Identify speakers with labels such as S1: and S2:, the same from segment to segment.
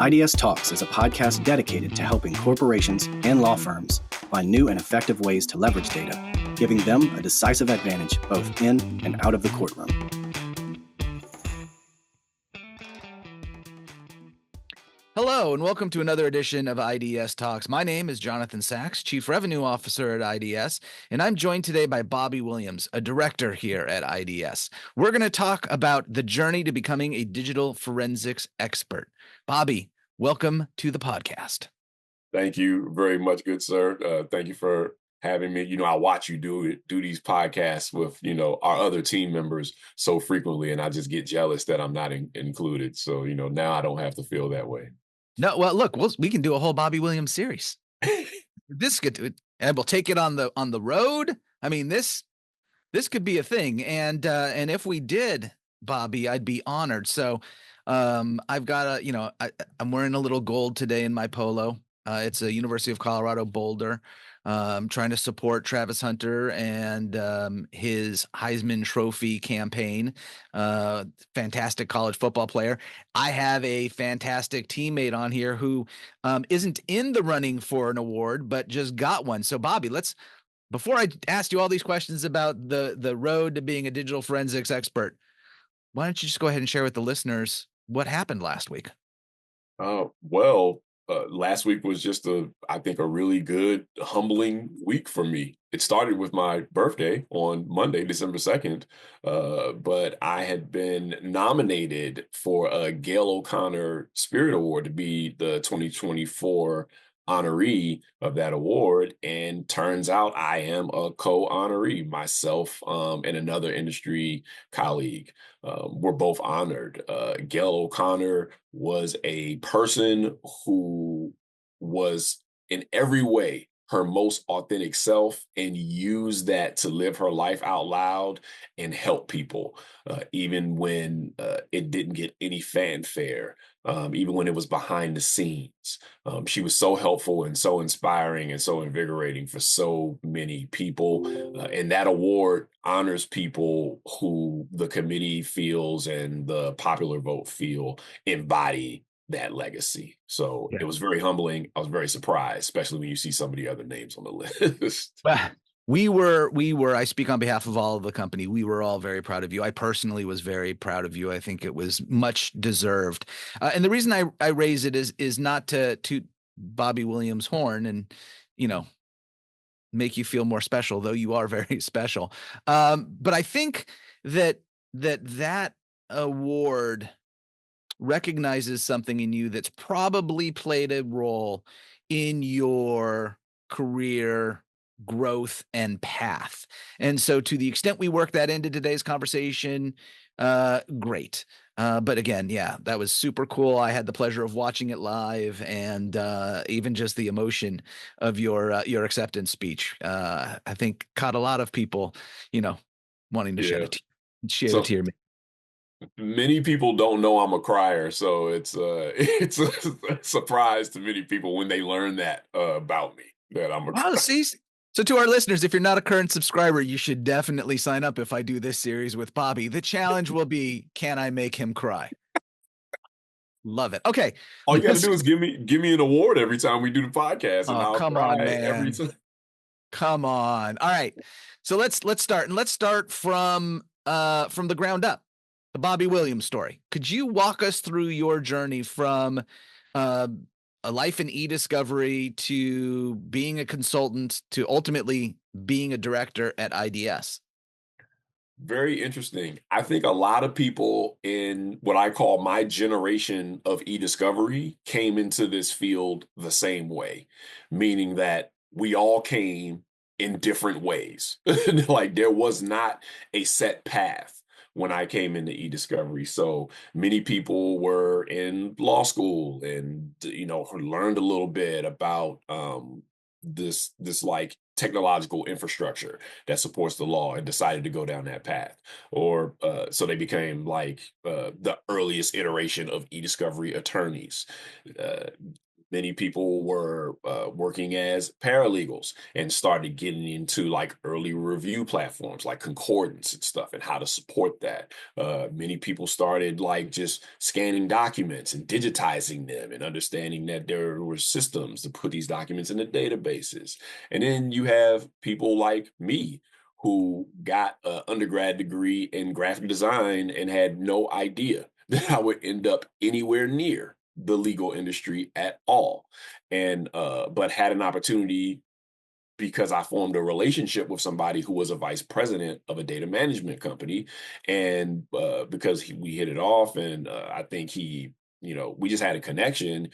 S1: IDS Talks is a podcast dedicated to helping corporations and law firms find new and effective ways to leverage data, giving them a decisive advantage both in and out of the courtroom.
S2: Hello, and welcome to another edition of IDS Talks. My name is Jonathan Sachs, Chief Revenue Officer at IDS, and I'm joined today by Bobby Williams, a director here at IDS. We're going to talk about the journey to becoming a digital forensics expert. Bobby, welcome to the podcast.
S3: Thank you very much, good sir. Thank you for having me. I watch you do these podcasts with, our other team members so frequently, and I just get jealous that I'm not included. So, now I don't have to feel that way.
S2: No, well, look, we can do a whole Bobby Williams series. This could, and we'll take it on the road. I mean, this could be a thing, and if we did, Bobby, I'd be honored. So, I've got I'm wearing a little gold today in my polo. It's a University of Colorado Boulder. Trying to support Travis Hunter and his Heisman Trophy campaign. Fantastic college football player. I have a fantastic teammate on here who isn't in the running for an award, but just got one. So, Bobby, before I ask you all these questions about the road to being a digital forensics expert, why don't you just go ahead and share with the listeners what happened last week?
S3: Last week was just I think a really good, humbling week for me. It started with my birthday on Monday, December 2nd, but I had been nominated for a Gail O'Connor Spirit Award to be the 2024 honoree of that award. And turns out I am a co-honoree, myself and another industry colleague. We're both honored. Gail O'Connor was a person who was in every way her most authentic self and used that to live her life out loud and help people, even when it didn't get any fanfare. Even when it was behind the scenes. She was so helpful and so inspiring and so invigorating for so many people. And that award honors people who the committee feels and the popular vote feel embody that legacy. So It was very humbling. I was very surprised, especially when you see some of the other names on the list.
S2: We were, I speak on behalf of all of the company. We were all very proud of you. I personally was very proud of you. I think it was much deserved. And the reason I raise it is not to toot Bobby Williams' horn and, make you feel more special, though you are very special. But I think that award recognizes something in you that's probably played a role in your career growth and path. And so to the extent we work that into today's conversation, great. But again, yeah, that was super cool. I had the pleasure of watching it live, and even just the emotion of your acceptance speech, I think caught a lot of people, wanting to shed a tear.
S3: Many people don't know I'm a crier, so it's a surprise to many people when they learn that about me, that I'm a crier.
S2: So to our listeners, if you're not a current subscriber, you should definitely sign up if I do this series with Bobby. The challenge will be, can I make him cry? Love it. Okay.
S3: All you got to do is give me an award every time we do the podcast, and I'll cry every time.
S2: Come on. All right. So let's start, and let's start from the ground up. The Bobby Williams story. Could you walk us through your journey from a life in eDiscovery to being a consultant to ultimately being a director at IDS?
S3: Very interesting. I think a lot of people in what I call my generation of eDiscovery came into this field the same way, meaning that we all came in different ways. Like there was not a set path when I came into eDiscovery. So many people were in law school and, learned a little bit about this like technological infrastructure that supports the law and decided to go down that path. Or so they became like the earliest iteration of eDiscovery attorneys. Many people were working as paralegals and started getting into like early review platforms like Concordance and stuff and how to support that. Many people started like just scanning documents and digitizing them and understanding that there were systems to put these documents in the databases. And then you have people like me who got an undergrad degree in graphic design and had no idea that I would end up anywhere near the legal industry at all. And but had an opportunity because I formed a relationship with somebody who was a vice president of a data management company. And because we hit it off, and I think we just had a connection.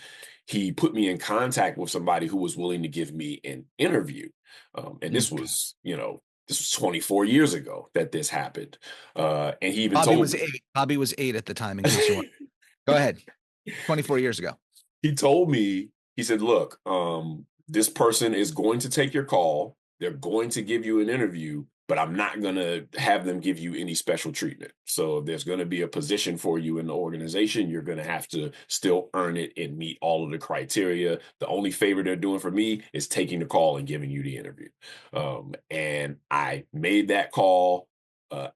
S3: He put me in contact with somebody who was willing to give me an interview. And this
S2: Okay.
S3: was, this was 24 years ago that this happened. And he even
S2: Bobby
S3: told
S2: was
S3: me,
S2: 8. Bobby was 8 at the time, in case you want. Go ahead. 24 years ago.
S3: he told me, he said, look, this person is going to take your call. They're going to give you an interview, but I'm not going to have them give you any special treatment. So if there's going to be a position for you in the organization, you're going to have to still earn it and meet all of the criteria. The only favor they're doing for me is taking the call and giving you the interview. And I made that call.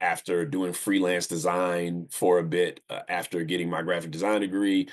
S3: After doing freelance design for a bit, after getting my graphic design degree,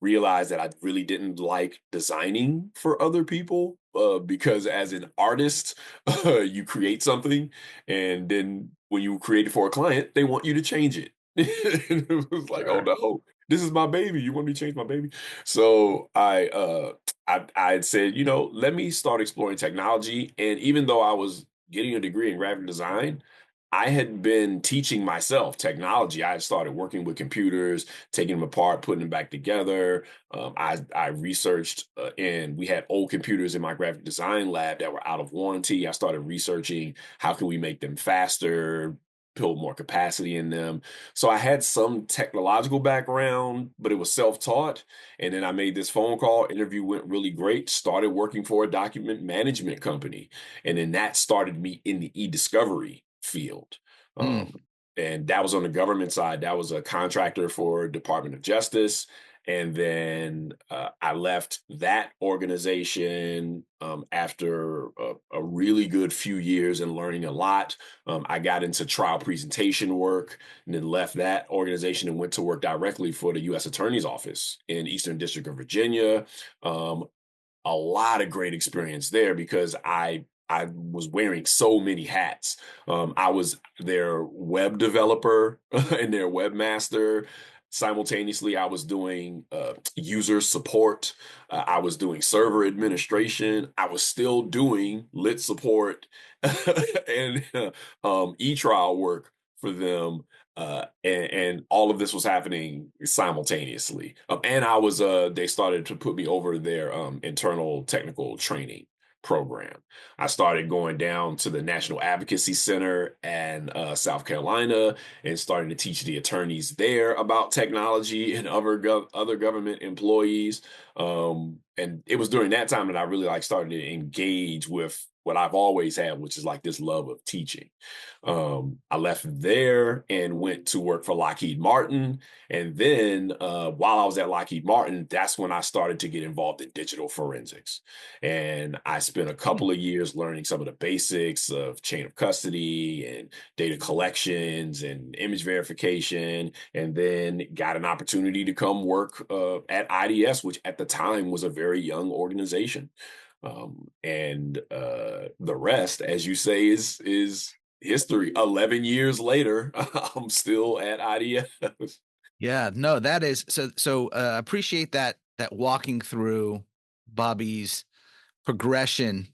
S3: realized that I really didn't like designing for other people because as an artist, you create something, and then when you create it for a client, they want you to change it. And it was like, oh
S2: Sure.
S3: no, this is my baby. You want me to change my baby? So I had said, let me start exploring technology. And even though I was getting a degree in graphic design, I had been teaching myself technology. I had started working with computers, taking them apart, putting them back together. I researched, and we had old computers in my graphic design lab that were out of warranty. I started researching how can we make them faster, build more capacity in them. So I had some technological background, but it was self-taught. And then I made this phone call. Interview went really great. Started working for a document management company, and then that started me in the eDiscovery field.
S2: Mm.
S3: And that was on the government side. That was a contractor for Department of Justice. And then I left that organization after a really good few years and learning a lot. I got into trial presentation work and then left that organization and went to work directly for the U.S. Attorney's Office in Eastern District of Virginia. A lot of great experience there because I was wearing so many hats. I was their web developer and their webmaster. Simultaneously, I was doing user support. I was doing server administration. I was still doing lit support and e-trial work for them. And all of this was happening simultaneously. And I was, they started to put me over their internal technical training program. I started going down to the National Advocacy Center and South Carolina and starting to teach the attorneys there about technology and other government employees. And it was during that time that I really started to engage with what I've always had, which is like this love of teaching. I left there and went to work for Lockheed Martin. And then while I was at Lockheed Martin, that's when I started to get involved in digital forensics. And I spent a couple of years learning some of the basics of chain of custody and data collections and image verification, and then got an opportunity to come work at IDS, which at the time was a very young organization. And the rest, as you say, is history. 11 years later, I'm still at IDS.
S2: Yeah, no, that is so appreciate that walking through Bobby's progression.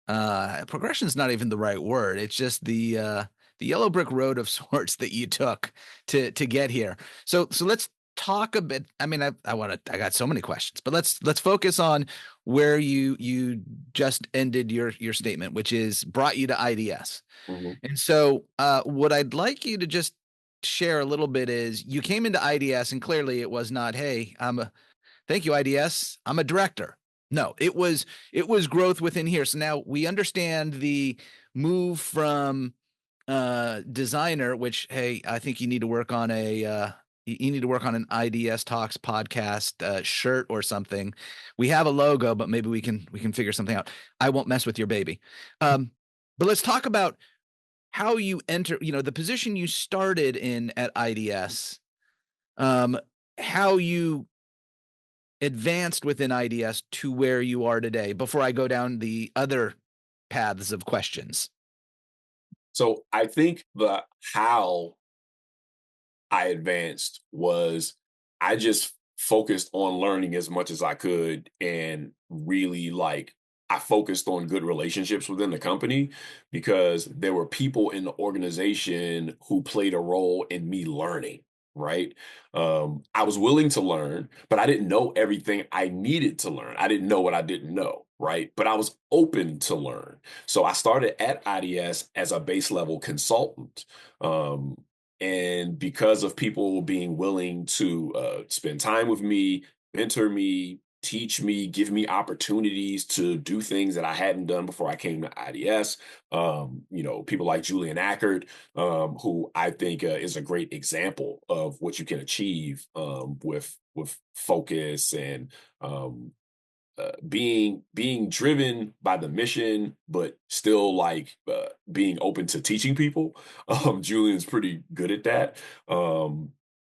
S2: Progression is not even the right word. It's just the yellow brick road of sorts that you took to get here. So let's talk a bit. I mean, I got so many questions, but let's focus on where you just ended your statement, which is brought you to IDS.
S3: Mhm.
S2: And so what I'd like you to just share a little bit is you came into IDS and clearly it was not, hey, thank you, IDS, I'm a director. No, it was growth within here. So now we understand the move from designer, which, hey, I think you need to work on a you need to work on an IDS Talks podcast shirt or something. We have a logo, but maybe we can figure something out. I won't mess with your baby. But let's talk about how you enter, the position you started in at IDS, how you advanced within IDS to where you are today before I go down the other paths of questions.
S3: So I think the how I advanced was I just focused on learning as much as I could, and really I focused on good relationships within the company, because there were people in the organization who played a role in me learning, right? I was willing to learn, but I didn't know everything I needed to learn. I didn't know what I didn't know, right? But I was open to learn. So I started at IDS as a base level consultant. And because of people being willing to spend time with me, mentor me, teach me, give me opportunities to do things that I hadn't done before I came to IDS. People like Julian Ackert, who I think is a great example of what you can achieve with focus and being driven by the mission, but still being open to teaching people. Julian's pretty good at that.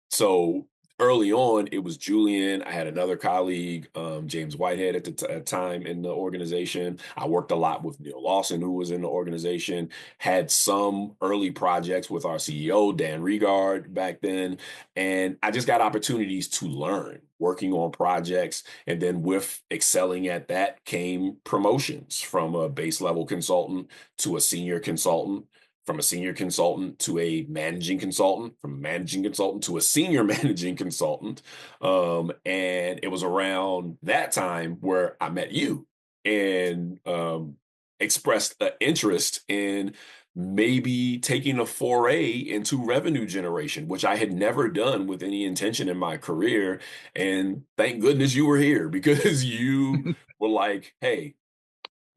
S3: So early on, it was Julian. I had another colleague, James Whitehead, at the time in the organization. I worked a lot with Neil Lawson, who was in the organization. Had some early projects with our CEO, Dan Regard, back then. And I just got opportunities to learn, working on projects. And then with excelling at that came promotions from a base level consultant to a senior consultant, from a senior consultant to a managing consultant, from a managing consultant to a senior managing consultant. And it was around that time where I met you and expressed an interest in maybe taking a foray into revenue generation, which I had never done with any intention in my career. And thank goodness you were here, because you were like, hey,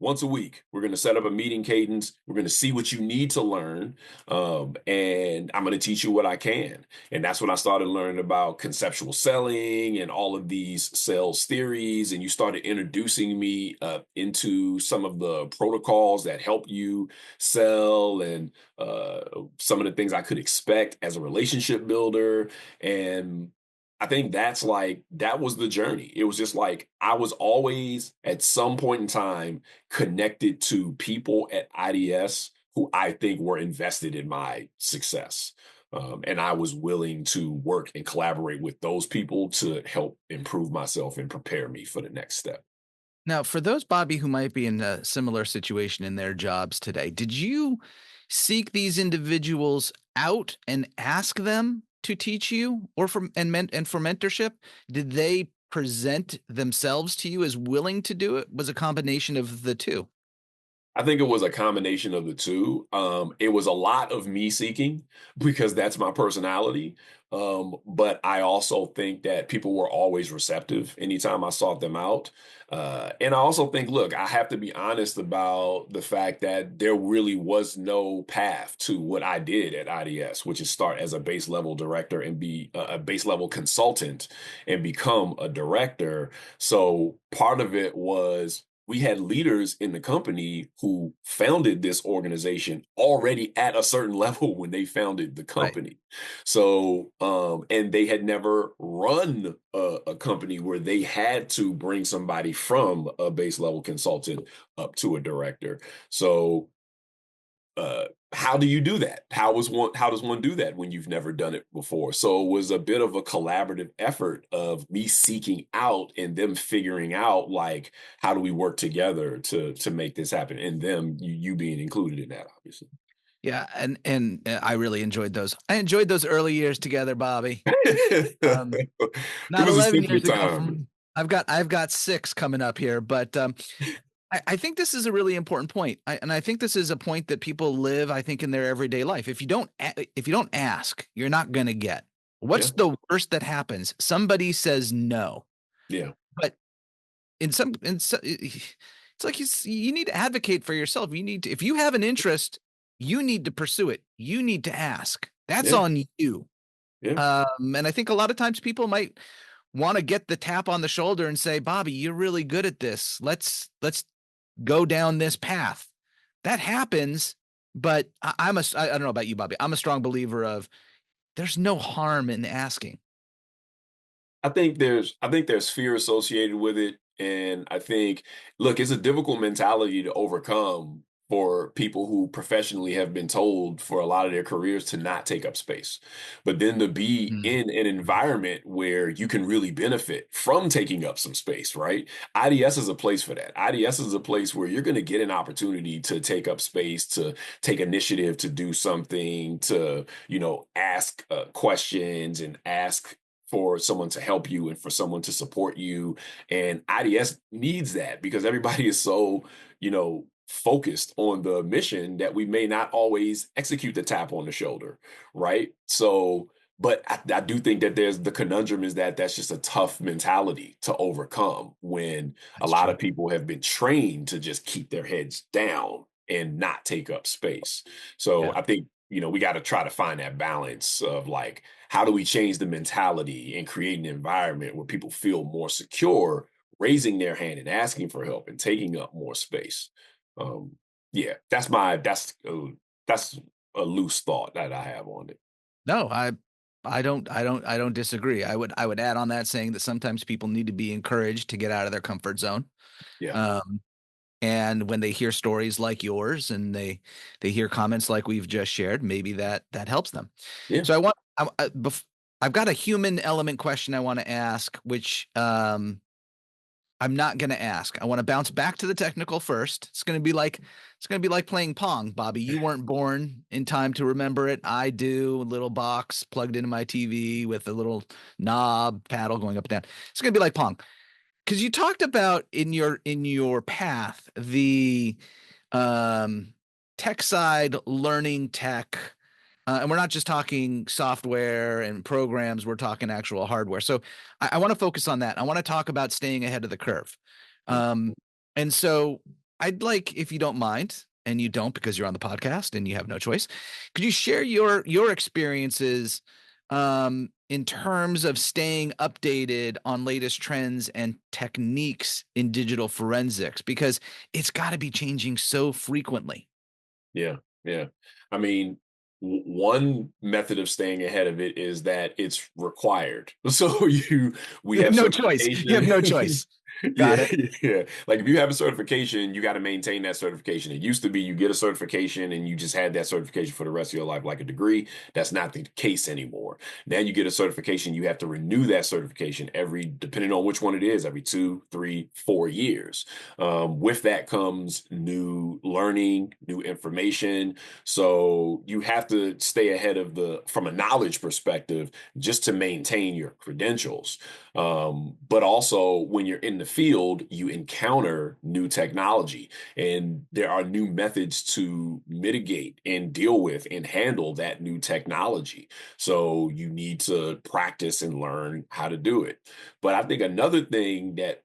S3: once a week, we're going to set up a meeting cadence. We're going to see what you need to learn. And I'm going to teach you what I can. And that's when I started learning about conceptual selling and all of these sales theories. And you started introducing me into some of the protocols that help you sell, and some of the things I could expect as a relationship builder. And I think that was the journey. It was just I was always at some point in time connected to people at IDS who I think were invested in my success. And I was willing to work and collaborate with those people to help improve myself and prepare me for the next step.
S2: Now, for those, Bobby, who might be in a similar situation in their jobs today, did you seek these individuals out and ask them to teach you, or for mentorship? Did they present themselves to you as willing to do it? Was a combination of the two?
S3: I think it was a combination of the two. It was a lot of me seeking, because that's my personality. But I also think that people were always receptive anytime I sought them out. And I also think, look, I have to be honest about the fact that there really was no path to what I did at IDS, which is start as a base level director and be a base level consultant and become a director. So part of it was, we had leaders in the company who founded this organization already at a certain level when they founded the company. Right. So, and they had never run a company where they had to bring somebody from a base level consultant up to a director. So, how do you do that? How does one do that when you've never done it before? So it was a bit of a collaborative effort of me seeking out and them figuring out, how do we work together to make this happen, and them, you being included in that, obviously.
S2: Yeah, and I really enjoyed those. I enjoyed those early years together, Bobby. Not 11 years ago. I've got 6 coming up here, but I think this is a really important point. And I think this is a point that people live, I think, in their everyday life. If you don't ask, you're not going to get. What's the worst that happens? Somebody says no.
S3: Yeah.
S2: But it's like you need to advocate for yourself. If you have an interest, you need to pursue it. You need to ask. That's on you.
S3: Yeah.
S2: And I think a lot of times people might want to get the tap on the shoulder and say, Bobby, you're really good at this. Let's go down this path. That happens, but I don't know about you, Bobby. I'm a strong believer of there's no harm in asking.
S3: I think there's fear associated with it. And I think, look, it's a difficult mentality to overcome for people who professionally have been told for a lot of their careers to not take up space. But then to be
S2: Mm.
S3: in an environment where you can really benefit from taking up some space, right? IDS is a place for that. IDS is a place where you're going to get an opportunity to take up space, to take initiative, to do something, to, ask questions and ask for someone to help you and for someone to support you. And IDS needs that because everybody is so, focused on the mission that we may not always execute the tap on the shoulder, right? So, but I do think that there's the conundrum is that that's just a tough mentality to overcome when a
S2: That's
S3: lot
S2: true.
S3: of people have been trained to just keep their heads down and not take up space. So
S2: Yeah.
S3: I think, we got to try to find that balance of like, how do we change the mentality and create an environment where people feel more secure raising their hand and asking for help and taking up more space? um yeah, that's a loose thought that I have on it.
S2: No, I don't disagree. I would add on that saying that sometimes people need to be encouraged to get out of their comfort zone.
S3: Yeah.
S2: Um, and when they hear stories like yours and they hear comments like we've just shared, maybe that helps them.
S3: Yeah.
S2: So I've got a human element question I want to ask, which I'm not going to ask. I want to bounce back to the technical first. It's going to be like playing Pong, Bobby. You weren't born in time to remember it. I do. A little box plugged into my TV with a little knob paddle going up and down. It's going to be like Pong. Cuz you talked about in your path the um tech side, learning tech, and we're not just talking software and programs, we're talking actual hardware. So I want to focus on that. I want to talk about staying ahead of the curve.
S3: Mm.
S2: Um, and so I'd like, if you don't mind, and you don't because you're on the podcast and you have no choice, could you share your experiences in terms of staying updated on latest trends and techniques in digital forensics? Because it's got to be changing so frequently.
S3: Yeah, yeah. I mean, one method of staying ahead of it is that it's required. So we
S2: You have
S3: have
S2: no choice. You have no
S3: certification.
S2: choice. Got
S3: Yeah,
S2: it.
S3: yeah. Like if you have a certification, you got to maintain that certification. It used to be you get a certification and you just had that certification for the rest of your life, like a degree. That's not the case anymore. Now you get a certification, you have to renew that certification depending on which one it is, every 2, 3, 4 years. With that comes new learning, new information. So you have to stay ahead of from a knowledge perspective, just to maintain your credentials. But also when you're in the field, you encounter new technology and there are new methods to mitigate and deal with and handle that new technology. So you need to practice and learn how to do it. But I think another thing that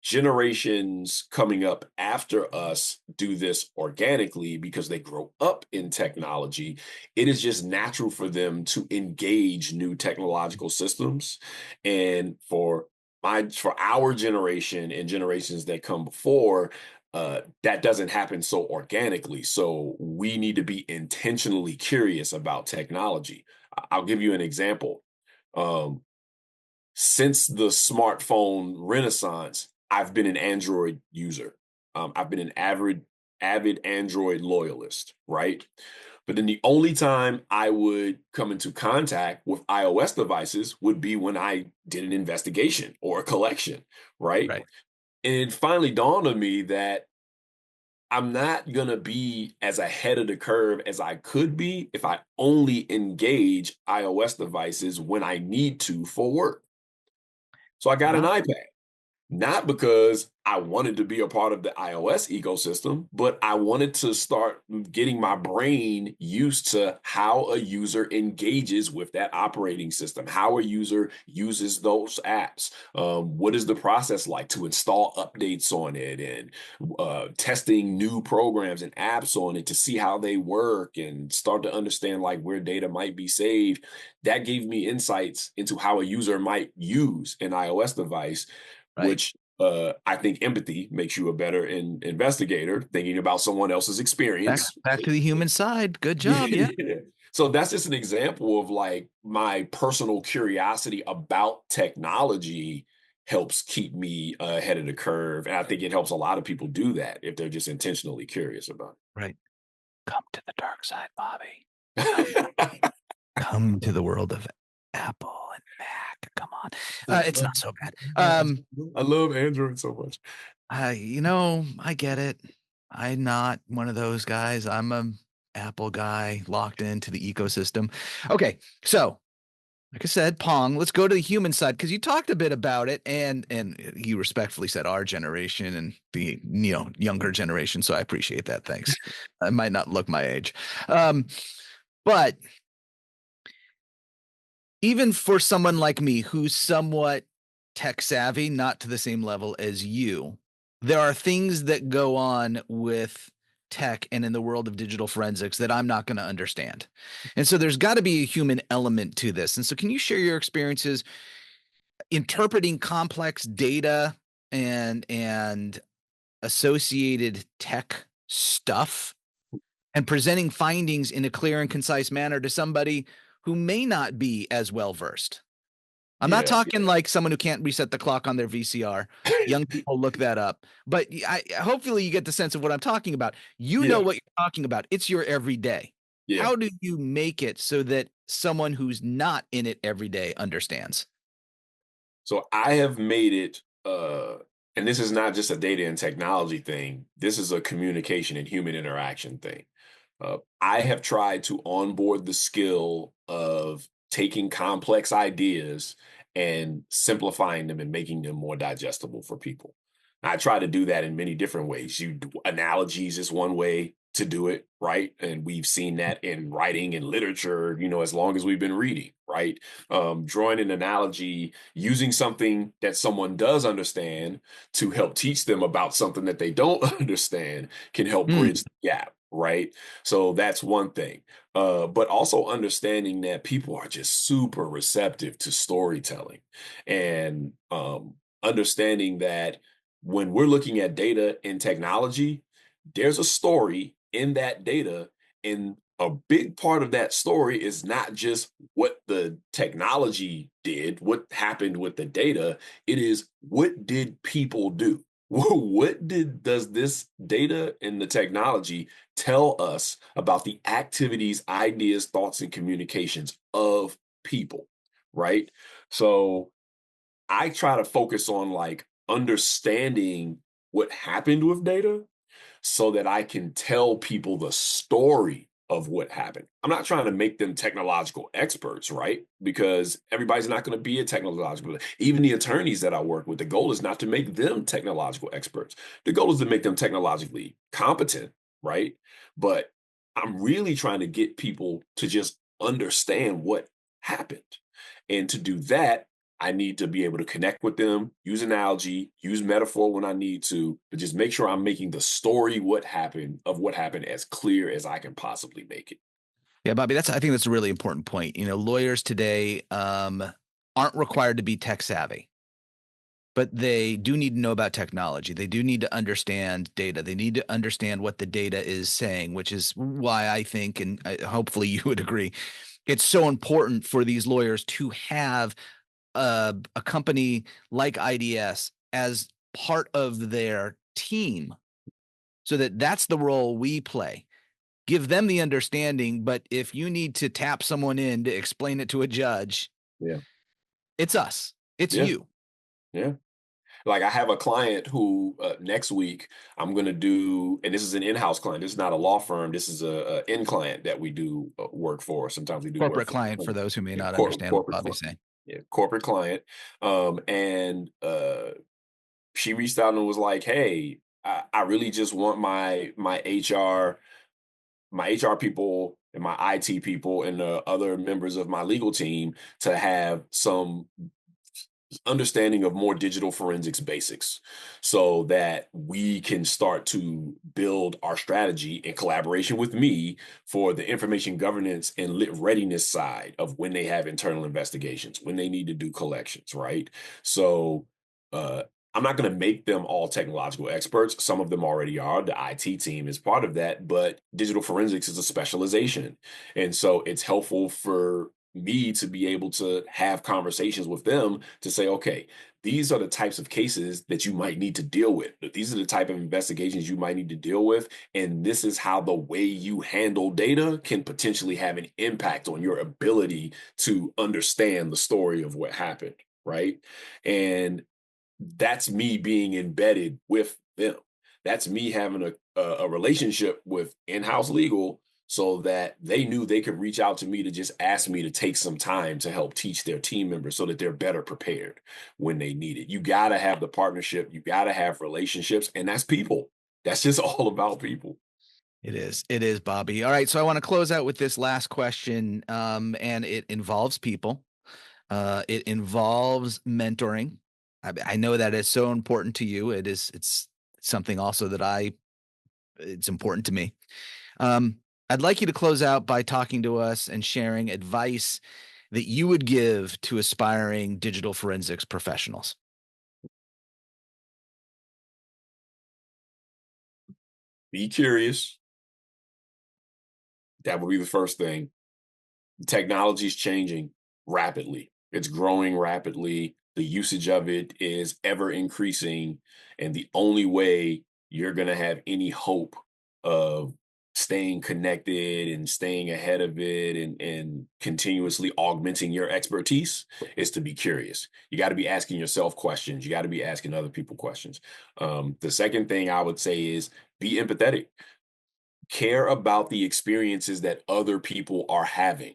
S3: generations coming up after us do this organically because they grow up in technology. It is just natural for them to engage new technological systems. And for our generation and generations that come before, that doesn't happen so organically. So we need to be intentionally curious about technology. I'll give you an example. Um, since the smartphone renaissance, I've been an Android user. I've been an avid Android loyalist, right? But then the only time I would come into contact with iOS devices would be when I did an investigation or a collection, right?
S2: Right.
S3: And it finally dawned on me that I'm not going to be as ahead of the curve as I could be if I only engage iOS devices when I need to for work. So I got an
S2: Wow.
S3: iPad. not because I wanted to be a part of the iOS ecosystem, but I wanted to start getting my brain used to how a user engages with that operating system, how a user uses those apps. What is the process like to install updates on it, and testing new programs and apps on it to see how they work and start to understand like where data might be saved. That gave me insights into how a user might use an iOS device,
S2: Right.
S3: which I think empathy makes you a better investigator, thinking about someone else's experience.
S2: Back to the human side. Good job. Yeah.
S3: Yeah. So that's just an example of like my personal curiosity about technology helps keep me ahead of the curve. And I think it helps a lot of people do that if they're just intentionally curious about
S2: Right. Come to the dark side, Bobby.
S3: it.
S2: Come to the world of Apple and Mac. Come on. It's not so bad.
S3: I love Android so much.
S2: I get it. I'm not one of those guys. I'm a Apple guy locked into the ecosystem. Okay, so like I said, Pong, let's go to the human side because you talked a bit about it, and you respectfully said our generation and the younger generation. So I appreciate that. Thanks. I might not look my age, but even for someone like me who's somewhat tech savvy, not to the same level as you, there are things that go on with tech and in the world of digital forensics that I'm not going to understand. And so there's got to be a human element to this. And so can you share your experiences interpreting complex data and associated tech stuff and presenting findings in a clear and concise manner to somebody who may not be as well versed? I'm not
S3: Yeah.
S2: talking like someone who can't reset the clock on their VCR. Young people look that up. But hopefully you get the sense of what I'm talking about. You know
S3: Yeah.
S2: what you're talking about. It's your everyday.
S3: Yeah.
S2: How do you make it so that someone who's not in it every day understands?
S3: So I have made it, and this is not just a data and technology thing. This is a communication and human interaction thing. I have tried to onboard the skill of taking complex ideas and simplifying them and making them more digestible for people. I try to do that in many different ways. Analogies is one way to do it, right? And we've seen that in writing and literature, as long as we've been reading, right? Drawing an analogy, using something that someone does understand to help teach them about something that they don't understand can help
S2: Mm,
S3: bridge the gap, right? So that's one thing. But also understanding that people are just super receptive to storytelling, and understanding that when we're looking at data and technology, there's a story in that data. And a big part of that story is not just what the technology did, what happened with the data. It is, what did people do? Does this data and the technology tell us about the activities, ideas, thoughts, and communications of people, right? So I try to focus on like understanding what happened with data so that I can tell people the story of what happened. I'm not trying to make them technological experts, right? Because everybody's not going to be a technological. Even the attorneys that I work with, the goal is not to make them technological experts. The goal is to make them technologically competent, right? But I'm really trying to get people to just understand what happened. And to do that, I need to be able to connect with them, use analogy, use metaphor when I need to, but just make sure I'm making the story what happened as clear as I can possibly make it.
S2: yeah, Bobby, I think that's a really important point. Lawyers today aren't required to be tech savvy, but they do need to know about technology. They do need to understand data. They need to understand what the data is saying, which is why I think, and hopefully you would agree, it's so important for these lawyers to have a company like IDS as part of their team, so that that's the role we play. Give them the understanding, but if you need to tap someone in to explain it to a judge,
S3: Yeah.
S2: it's us. It's
S3: Yeah.
S2: you.
S3: Yeah. Like I have a client who next week I'm going to do, and this is an in-house client. This is not a law firm. This is a in client that we do work for. Sometimes we do work
S2: Corporate
S3: for
S2: client, for those who may
S3: yeah,
S2: not understand what
S3: corporate
S2: Bobby's
S3: client.
S2: saying.
S3: Yeah, corporate client. And she reached out and was like, "Hey, I really just want my HR people and my IT people and the other members of my legal team to have some understanding of more digital forensics basics so that we can start to build our strategy in collaboration with me for the information governance and lit readiness side of when they have internal investigations, when they need to do collections, right? So uh, I'm not going to make them all technological experts. Some of them already are. The IT team is part of that, but digital forensics is a specialization. And so it's helpful for me to be able to have conversations with them to say, okay, these are the types of cases that you might need to deal with. These are the type of investigations you might need to deal with. And this is how the way you handle data can potentially have an impact on your ability to understand the story of what happened. Right. And that's me being embedded with them. That's me having a relationship with in-house legal so that they knew they could reach out to me to just ask me to take some time to help teach their team members so that they're better prepared when they need it. You got to have the partnership, you got to have relationships, and that's people. That's just all about people.
S2: It is. It is, Bobby. All right. So I want to close out with this last question, and it involves people. It involves mentoring. I know that is so important to you. It's something also that it's important to me. I'd like you to close out by talking to us and sharing advice that you would give to aspiring digital forensics professionals.
S3: Be curious. That would be the first thing. Technology is changing rapidly. It's growing rapidly. The usage of it is ever increasing. And the only way you're going to have any hope of staying connected and staying ahead of it and continuously augmenting your expertise is to be curious. You got to be asking yourself questions. You got to be asking other people questions. The second thing I would say is be empathetic. Care about the experiences that other people are having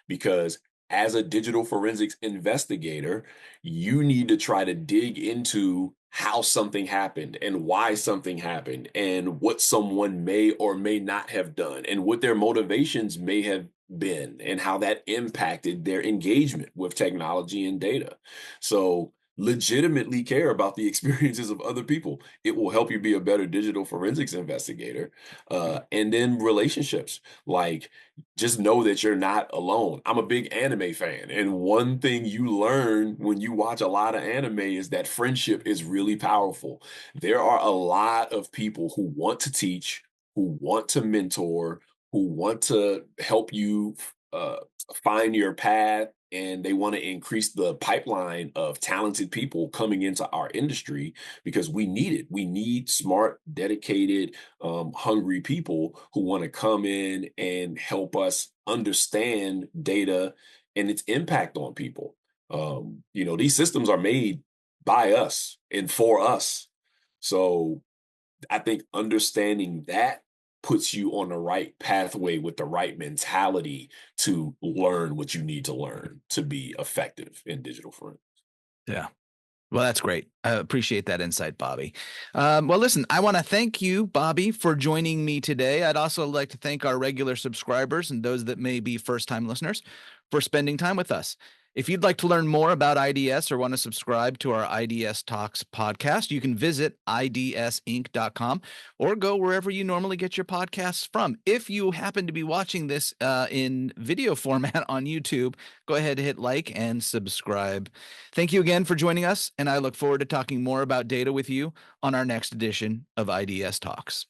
S3: because as a digital forensics investigator, you need to try to dig into how something happened and why something happened and what someone may or may not have done and what their motivations may have been and how that impacted their engagement with technology and data. So legitimately care about the experiences of other people. It will help you be a better digital forensics investigator. And then relationships, like just know that you're not alone. I'm a big anime fan. And one thing you learn when you watch a lot of anime is that friendship is really powerful. There are a lot of people who want to teach, who want to mentor, who want to help you find your path and they want to increase the pipeline of talented people coming into our industry because we need it. We need smart, dedicated, hungry people who want to come in and help us understand data and its impact on people. These systems are made by us and for us. So I think understanding that puts you on the right pathway with the right mentality to learn what you need to learn to be effective in digital forensics.
S2: Yeah. Well, that's great. I appreciate that insight, Bobby. Well, listen, I want to thank you, Bobby, for joining me today. I'd also like to thank our regular subscribers and those that may be first-time listeners for spending time with us. If you'd like to learn more about IDS or want to subscribe to our IDS Talks podcast, you can visit idsinc.com or go wherever you normally get your podcasts from. If you happen to be watching this in video format on YouTube, go ahead and hit like and subscribe. Thank you again for joining us, and I look forward to talking more about data with you on our next edition of IDS Talks.